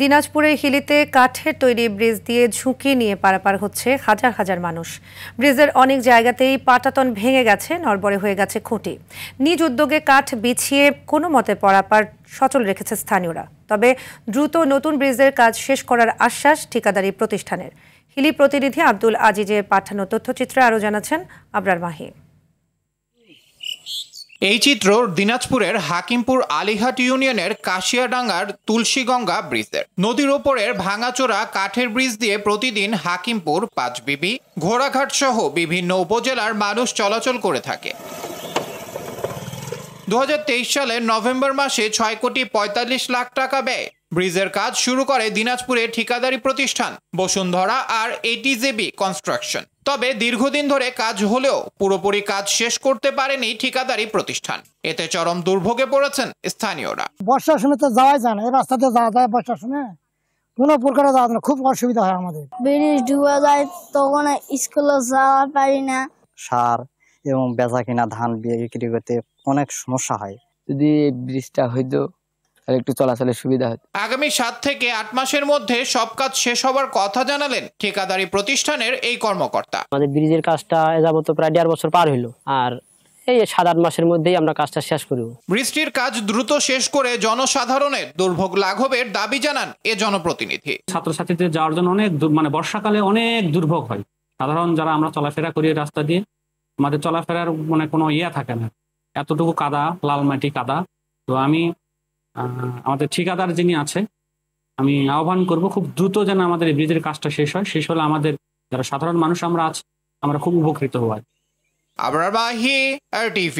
দিনাজপুরের হিলিতে কাঠের তৈরি ব্রিজ দিয়ে ঝুঁকি নিয়ে পারাপার হচ্ছে হাজার হাজার মানুষ। ব্রিজের অনেক জায়গাতেই পাটাতন ভেঙে গেছে, নড়বড়ে হয়ে গেছে খুঁটি। নিজ উদ্যোগে কাঠ বিছিয়ে কোনো মতে পারাপার সচল রেখেছে স্থানীয়রা। তবে দ্রুত নতুন ব্রিজের কাজ শেষ করার আশ্বাস ঠিকাদারি প্রতিষ্ঠানের। হিলি প্রতিনিধি আব্দুল আজিজের পাঠানো তথ্যচিত্রে আরও জানাচ্ছেন আবরার মাহি। এই চিত্র দিনাজপুরের হাকিমপুর আলীহাট ইউনিয়নের কাশিয়াডাঙ্গার তুলসীগঙ্গা ব্রিজের। নদীর ওপরের ভাঙাচোরা কাঠের ব্রিজ দিয়ে প্রতিদিন হাকিমপুর, পাঁচবিবি, ঘোড়াঘাট সহ বিভিন্ন উপজেলার মানুষ চলাচল করে থাকে। 2023 সালের নভেম্বর মাসে 6,45,00,000 টাকা ব্যয় ব্রিজের কাজ শুরু করে দিনাজপুরের ঠিকাদারি প্রতিষ্ঠান বসুন্ধরা আর এটিজেবি কনস্ট্রাকশন। তবে দীর্ঘদিন ধরে কাজ হলেও পুরোপুরি কাজ শেষ করতে পারেনি ঠিকাদারি প্রতিষ্ঠান। এতে চরম দুর্ভোগে পড়েছেন স্থানীয়রা। বর্ষার সময় তো যাওয়াই যায় না, এই রাস্তাতে যাওয়া যায় বর্ষার সময় কোনো প্রকারে যাওয়া যায় না, খুব অসুবিধা হয় আমাদের। ব্রিজ ডুবে যায় তখন স্কুলে যাওয়া পারি না। সার এবং বেচা কিনা ধান বিক্রি করতে অনেক সমস্যা হয়। যদি ব্রিজটা হইতো তাহলে একটু চলাচলের সুবিধা হতো। আগামী 7 থেকে 8 মাসের মধ্যে সব কাজ শেষ হবার কথা জানালেন ঠিকাদারি প্রতিষ্ঠানের এই কর্মকর্তা। আমাদের ব্রিজের কাজটা যাবত প্রায় 1.5 বছর পার হইলো, আর এই 7-8 মাসের মধ্যেই আমরা কাজটা শেষ করব। বৃষ্টির কাজ দ্রুত শেষ করে জনসাধারণের দুর্ভোগ লাঘবের দাবি জানান এ জনপ্রতিনিধি। ছাত্রছাত্রীদের যাওয়ার জন্য অনেক বর্ষাকালে অনেক দুর্ভোগ হয়। সাধারণ যারা আমরা চলাফেরা করি রাস্তা দিয়ে, আমাদের চলাফেরার কোনো থাকে না, এতটুকু কাদা, লাল মাটি কাদা। তো আমি আমাদের ঠিকাদার যিনি আছে, আমি আহ্বান করব খুব দ্রুত যেন আমাদের এই ব্রিজের কাজটা শেষ হয়। শেষ হলে আমাদের যারা সাধারণ মানুষ আমরা আছি, আমরা খুব উপকৃত হব। আবরার মাহি, RTV।